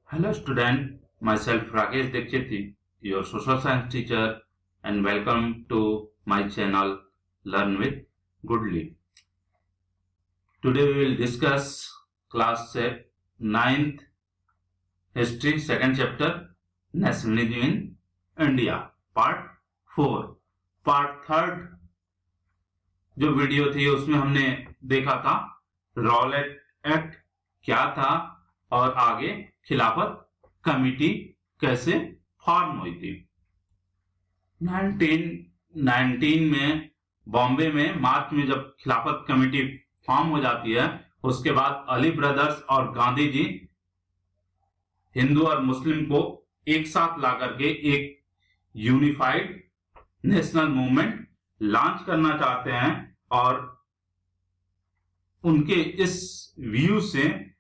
Hello student, myself Rakesh Dikshit, your social science teacher, and welcome to my channel Learn with Goodly. Today we will discuss class 9th history second chapter nationalism in India part 4. part 3rd जो video थी उसमें हमने देखा था Rowlatt act क्या था और आगे खिलाफत कमेटी कैसे फॉर्म हुई थी। 1919 में बॉम्बे में मार्च में जब खिलाफत कमेटी फॉर्म हो जाती है, उसके बाद अली ब्रदर्स और गांधी जी हिंदू और मुस्लिम को एक साथ ला करके एक यूनिफाइड नेशनल मूवमेंट लॉन्च करना चाहते हैं और उनके इस व्यू से,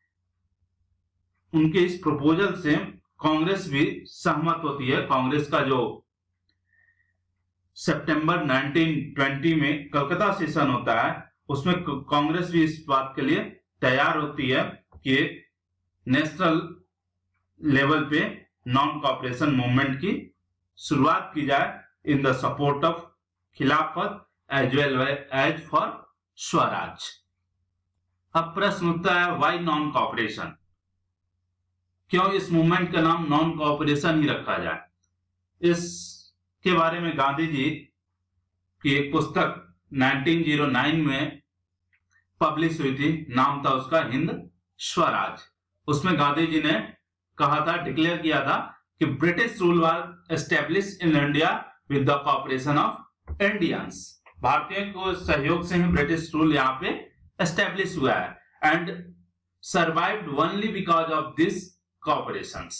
उनके इस प्रपोजल से कांग्रेस भी सहमत होती है। कांग्रेस का जो सितंबर 1920 में कलकत्ता सेशन होता है, उसमें कांग्रेस भी इस बात के लिए तैयार होती है कि नेशनल लेवल पे नॉन कॉपरेशन मूवमेंट की शुरुआत की जाए in the support of Khilafat as well as for Swaraj. अब प्रश्न उठता है, व्हाई नॉन कॉपरेशन? क्यों इस मूवमेंट का नाम नॉन कॉपरेशन ही रखा जाए? इसके बारे में गांधी जी की एक पुस्तक 1909 में पब्लिश हुई थी, नाम था उसका हिंद स्वराज। उसमें गांधी जी ने कहा था, डिक्लेयर किया था कि British rule was establish in India with the cooperation of Indians. भारतीयों को सहयोग से ही ब्रिटिश रूल यहाँ पे एस्टेब्लिश हुआ है and survived only because of this cooperations.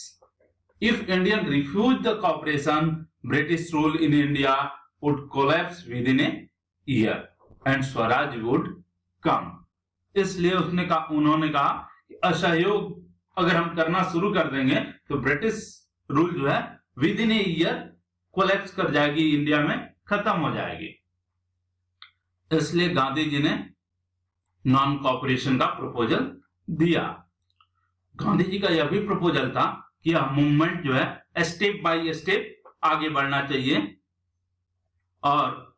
If Indian refused the cooperation, British rule in India would collapse within a year and Swaraj would come. इसलिए उन्होंने कहा कि असहयोग अगर हम करना शुरू कर देंगे तो ब्रिटिश रूल जो है with in a year collapse कर जाएगी, इंडिया में खत्म हो जाएगी। इसलिए गांधी जी ने नॉन कॉपरेशन का प्रपोजल दिया। गांधी जी का यह भी प्रपोजल था कि यह मूवमेंट जो है स्टेप बाय स्टेप आगे बढ़ना चाहिए और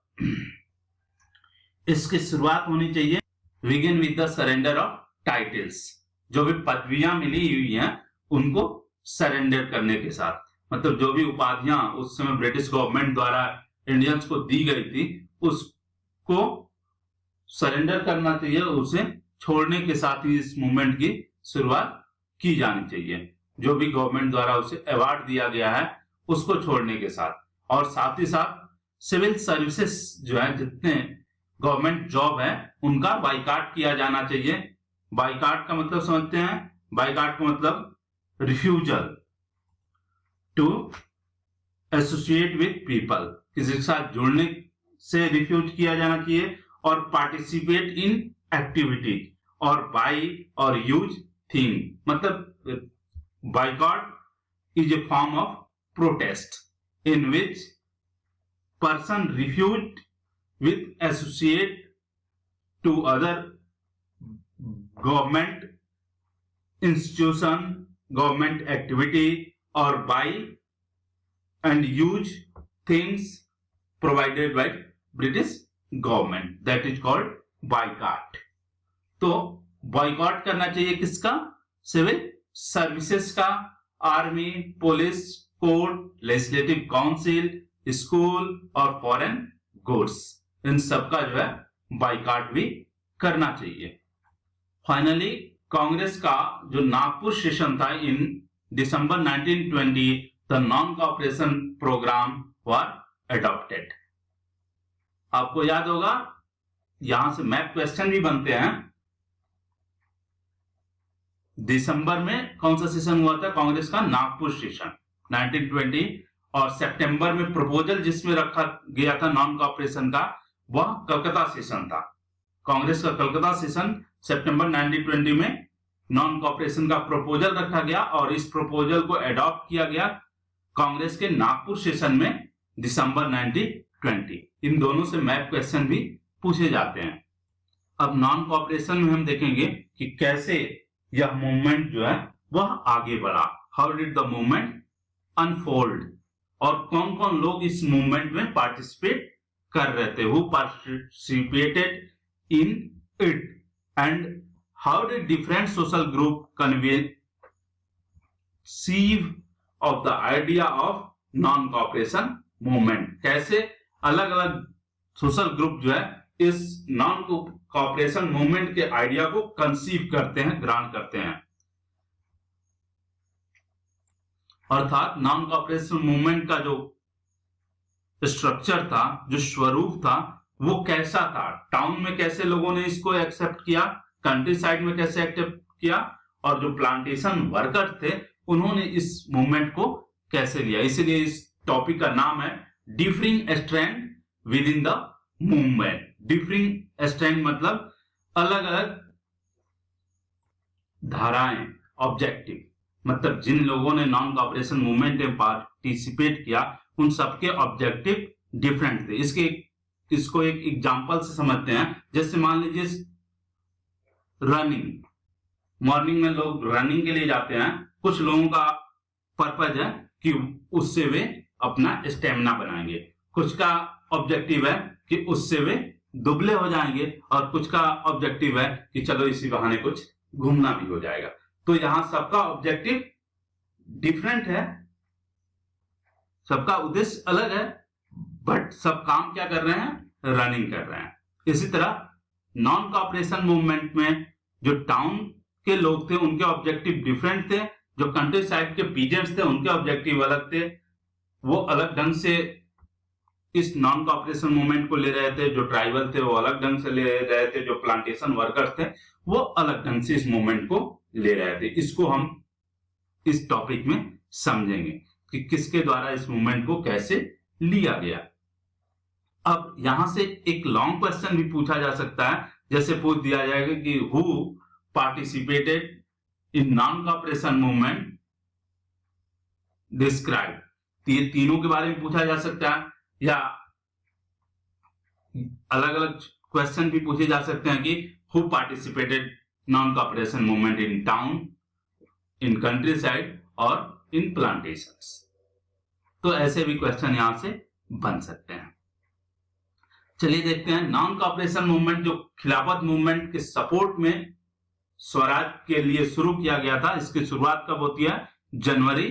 इसकी शुरुआत होनी चाहिए begin with the surrender of titles. जो भी पदवियां मिली हुई हैं उनको सरेंडर करने के साथ, मतलब जो भी उपाधियां उस समय ब्रिटिश गवर्नमेंट द्वारा इंडियंस को दी गई थी उसको सरेंडर करना चाहिए, उसे छोड़ने के साथ ही इस मूवमेंट की शुरुआत की जानी चाहिए। जो भी गवर्नमेंट द्वारा उसे अवार्ड दिया गया है उसको छोड़ने के साथ, और साथ ही साथ सिविल सर्विसेज जो है, जितने गवर्नमेंट जॉब है उनका बाइकाट किया जाना चाहिए। बाइकाट का मतलब समझते हैं? बाइकाट का मतलब refusal to associate with people, किसी के साथ जुड़ने से रिफ्यूज किया जाना चाहिए, और पार्टिसिपेट इन एक्टिविटी, और बाई और यूज थिंग, मतलब boycott is a form of protest in which person refuse with associate to other government institution, government activity, और buy and use things provided by British government, that is called boycott. तो boycott करना चाहिए किसका? Civil services का, army, police, court, legislative council, school और foreign goods, इन सबका जो है बाइकॉट भी करना चाहिए। फाइनली कांग्रेस का जो नागपुर सेशन था in December 1920, the non cooperation programme were adopted. आपको याद होगा यहां से मैप क्वेश्चन भी बनते हैं। दिसंबर में कौन सा सेशन हुआ था? कांग्रेस का नागपुर सेशन 1920, और सितंबर में प्रपोजल जिसमें रखा गया था नॉन कॉपरेशन का, वह कलकत्ता सेशन था। कांग्रेस का कलकत्ता सेशन सितंबर 1920 में नॉन कॉपरेशन का प्रपोजल रखा गया और इस प्रपोजल को एडॉप्ट किया गया कांग्रेस के नागपुर सेशन में दिसंबर 1920। इन दोनों से मैप क्वेश्चन भी पूछे जाते हैं। अब नॉन कॉपरेशन में हम देखेंगे कि कैसे यह मूवमेंट जो है वह आगे बढ़ा। How did the movement unfold, और कौन कौन लोग इस मूवमेंट में पार्टिसिपेट कर रहे थे, who participated in it, and how did different social group conceive of the idea of non cooperation movement, कैसे अलग अलग सोशल ग्रुप जो है इस नॉन कॉपरेशन मूवमेंट के आइडिया को कंसीव करते हैं, ग्रहण करते हैं। अर्थात नॉन कॉपरेशन मूवमेंट का जो स्ट्रक्चर था, जो स्वरूप था, वो कैसा था, टाउन में कैसे लोगों ने इसको एक्सेप्ट किया, कंट्री साइड में कैसे एक्सेप्ट किया, और जो प्लांटेशन वर्कर्स थे उन्होंने इस मूवमेंट को कैसे लिया। इसीलिए इस टॉपिक का नाम है differing strand with in the movement. Differing strand मतलब अलग अलग धाराएं, ऑब्जेक्टिव, मतलब जिन लोगों ने नॉन कॉपरेशन मूवमेंट में पार्टिसिपेट किया उन सबके ऑब्जेक्टिव डिफरेंट थे। इसको एक एग्जांपल से समझते हैं। जैसे मान लीजिए रनिंग, मॉर्निंग में लोग रनिंग के लिए जाते हैं, कुछ लोगों का पर्पज है कि उससे वे अपना स्टेमिना बनाएंगे, कुछ का ऑब्जेक्टिव है कि उससे वे दुबले हो जाएंगे, और कुछ का ऑब्जेक्टिव है कि चलो इसी बहाने कुछ घूमना भी हो जाएगा। तो यहां सबका ऑब्जेक्टिव डिफरेंट है, सबका उद्देश्य अलग है, बट सब काम क्या कर रहे हैं, रनिंग कर रहे हैं। इसी तरह नॉन कॉपरेशन मूवमेंट में जो टाउन के लोग थे उनके ऑब्जेक्टिव डिफरेंट थे, जो कंट्री साइड के पीजेंट्स थे उनके ऑब्जेक्टिव अलग थे, वो अलग ढंग से इस नॉन कॉपरेशन मूवमेंट को ले रहे थे, जो ट्राइबल थे वो अलग ढंग से ले रहे थे, जो प्लांटेशन वर्कर्स थे वो अलग ढंग से इस मूवमेंट को ले रहे थे। इसको हम इस टॉपिक में समझेंगे कि किसके द्वारा इस मूवमेंट को कैसे लिया गया। अब यहां से एक लॉन्ग क्वेश्चन भी पूछा जा सकता है, जैसे पूछ दिया जाएगा कि who participated in non cooperation movement describe. तो ये तीनों के बारे में पूछा जा सकता है, या अलग अलग क्वेश्चन भी पूछे जा सकते हैं कि who participated non cooperation movement in town, in country side और इन प्लांटेशंस। तो ऐसे भी क्वेश्चन यहां से बन सकते हैं। चलिए देखते हैं नॉन कॉपरेशन मूवमेंट जो खिलाफत मूवमेंट के सपोर्ट में स्वराज के लिए शुरू किया गया था, इसकी शुरुआत कब होती है, जनवरी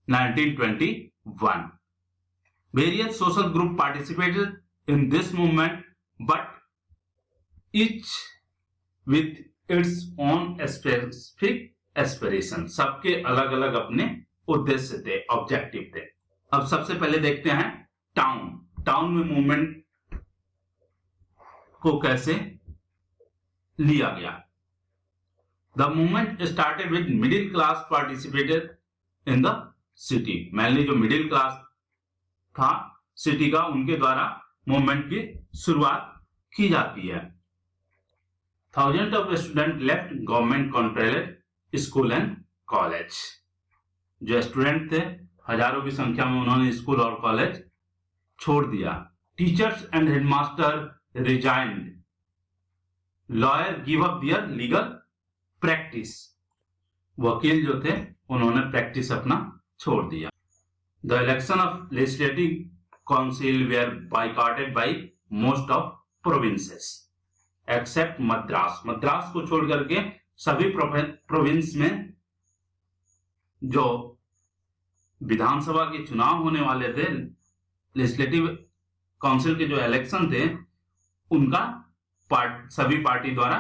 1921। Various social group participated in this movement, but each with its own specific aspiration. सबके अलग अलग अपने उद्देश्य थे, ऑब्जेक्टिव थे। अब सबसे पहले देखते हैं टाउन में मूवमेंट को कैसे लिया गया। The movement started with middle class participated in the city. mainly जो मिडिल क्लास था सिटी का, उनके द्वारा मूवमेंट की शुरुआत की जाती है। Thousand of student left government controlled school and college. जो स्टूडेंट थे हजारों की संख्या में उन्होंने स्कूल और कॉलेज छोड़ दिया। Teachers and headmaster resigned, lawyer give up their legal practice. वकील जो थे उन्होंने प्रैक्टिस अपना छोड़ दिया। The election of legislative council were boycotted by most of provinces except Madras. Madras को छोड़ करके सभी प्रोविंस में जो विधानसभा के चुनाव होने वाले थे, लेजिस्लेटिव काउंसिल के जो इलेक्शन थे, उनका सभी पार्टी द्वारा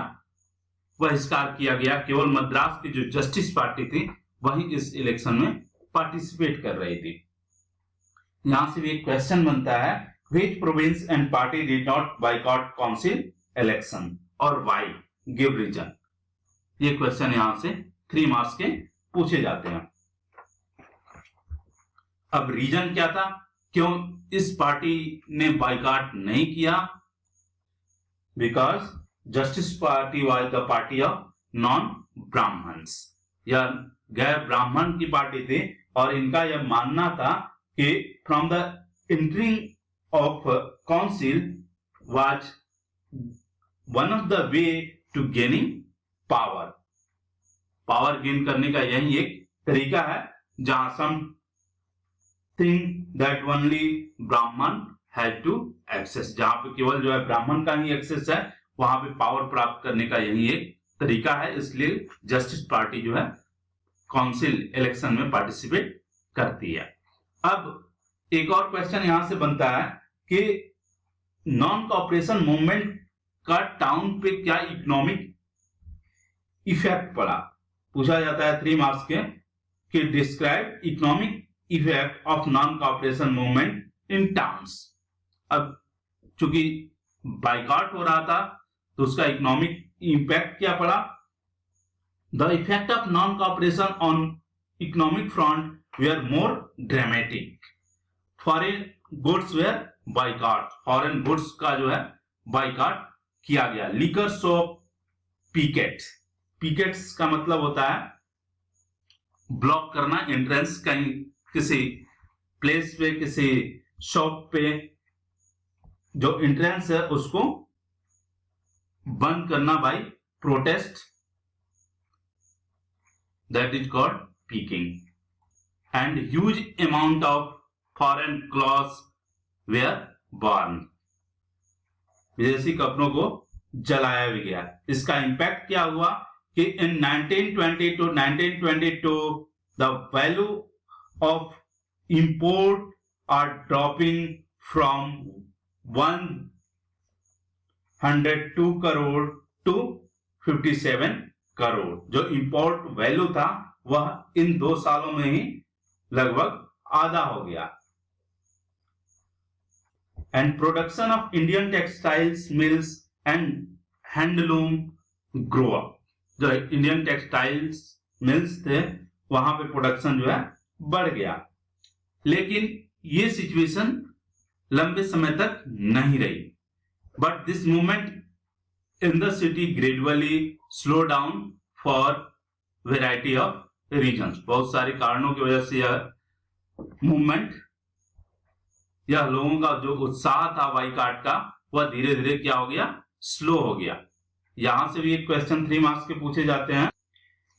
बहिष्कार किया गया। केवल मद्रास की जो जस्टिस पार्टी थी वही इस इलेक्शन में पार्टिसिपेट कर रही थी। यहां से भी एक क्वेश्चन बनता है, which province and party did not boycott council election और व्हाई, गिव रीजन। ये क्वेश्चन यहां से 3 मार्क्स के पूछे जाते हैं। अब रीजन क्या था, क्यों इस पार्टी ने बायकॉट नहीं किया? Because justice party was the party of non Brahmins, या गैर ब्राह्मण की पार्टी थी, और इनका यह मानना था कि from the entering of council was one of the way to gaining power. Power gain करने का यही एक तरीका है जहां something that only brahmin had to access, जहां पे केवल जो है ब्राह्मण का ही एक्सेस है, वहां पे पावर प्राप्त करने का यही एक तरीका है। इसलिए जस्टिस पार्टी जो है काउंसिल इलेक्शन में पार्टिसिपेट करती है। अब एक और क्वेश्चन यहां से बनता है कि नॉन कॉपरेशन मूवमेंट का टाउन पे क्या इकोनॉमिक इफेक्ट पड़ा। पूछा जाता है 3 मार्क्स के कि describe economic effect of non cooperation movement in towns. अब चूंकि बाइकआउट हो रहा था तो उसका इकोनॉमिक इम्पैक्ट क्या पड़ा। The effect of non cooperation on economic front were more dramatic. Foreign goods were boycott, foreign goods का जो है बाइकआउट किया गया। लिकर शॉप पिकेट, पिकेट्स का मतलब होता है ब्लॉक करना एंट्रेंस, कहीं किसी प्लेस पे किसी शॉप पे जो एंट्रेंस है उसको बंद करना by protest, that is called picketing. And huge amount of foreign clothes were burn, विदेशी कपड़ों को जलाया भी गया। इसका इंपैक्ट क्या हुआ कि in 1920 to 1922 the value of import are dropping from 102 crore to 57 crore. जो इंपोर्ट वैल्यू था वह इन 2 सालों में ही लगभग आधा हो गया। And production of Indian textiles mills and handloom grow up. जो इंडियन टेक्सटाइल्स मिल्स थे वहां पे प्रोडक्शन जो है बढ़ गया, लेकिन ये सिचुएशन लंबे समय तक नहीं रही। But this movement in the city gradually slow down for variety of reasons. बहुत सारे कारणों की वजह से यह मूवमेंट, यह लोगों का जो उत्साह था बाइकआउट का, वह धीरे धीरे क्या हो गया, स्लो हो गया। यहां से भी एक क्वेश्चन 3 मार्क्स के पूछे जाते हैं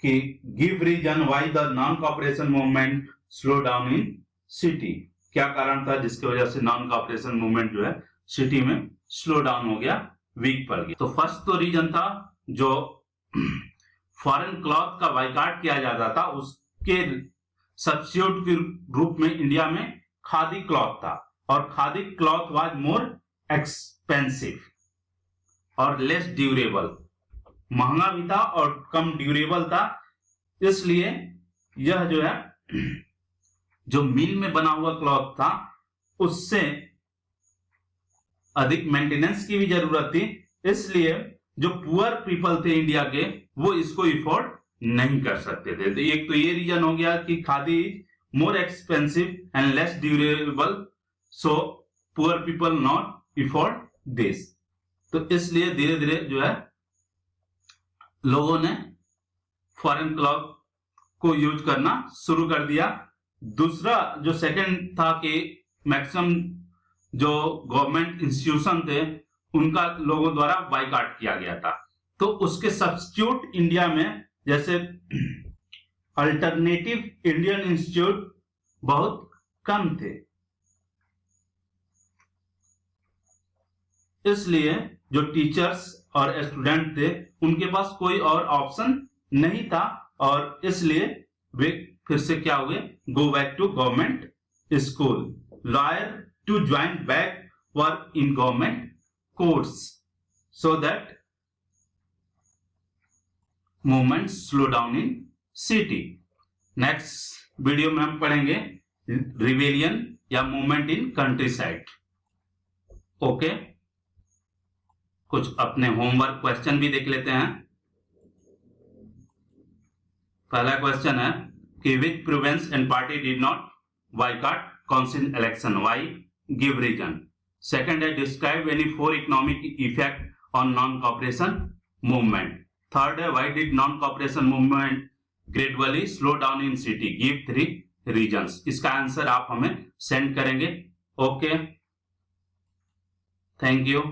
कि give reason why the non cooperation movement slow down in city. क्या कारण था जिसकी वजह से नॉन कॉपरेशन मूवमेंट जो है सिटी में स्लो डाउन हो गया, वीक पड़ गया। तो फर्स्ट तो रीजन था जो फॉरेन क्लॉथ का बाइकआउट किया जाता था, उसके सब्स्टिट्यूट के रूप में इंडिया में खादी क्लॉथ था, और khadi cloth was more expensive और लेस ड्यूरेबल, महंगा भी था और कम ड्यूरेबल था। इसलिए यह जो है जो मिल में बना हुआ क्लॉथ था उससे अधिक मेंटेनेंस की भी जरूरत थी। इसलिए जो पुअर पीपल थे इंडिया के वो इसको इफोर्ड नहीं कर सकते थे। तो एक तो ये रीजन हो गया कि khadi more expensive and less durable, so poor people not afford this. तो इसलिए धीरे धीरे जो है लोगों ने फॉरेन क्लॉथ को यूज करना शुरू कर दिया। दूसरा जो सेकंड था कि मैक्सिमम जो गवर्नमेंट इंस्टीट्यूशन थे उनका लोगों द्वारा बाइकआउट किया गया था, तो उसके सब्स्टिट्यूट इंडिया में जैसे अल्टरनेटिव इंडियन इंस्टीट्यूट बहुत कम थे। इसलिए जो टीचर्स और स्टूडेंट थे उनके पास कोई और ऑप्शन नहीं था, और इसलिए वे फिर से क्या हुए, go back to government school, lawyer to join back work in government courts, so that movement slow down in city. Next video में हम पढ़ेंगे रिवेलियन या movement in countryside. Okay, कुछ अपने होमवर्क क्वेश्चन भी देख लेते हैं। पहला क्वेश्चन है कि which province and party did not boycott council election, why, give reason. Second है describe any 4 economic effect on non cooperation movement. Third है why did non cooperation movement gradually slow down in city, give 3 reasons. इसका answer आप हमें send करेंगे। Okay, thank you.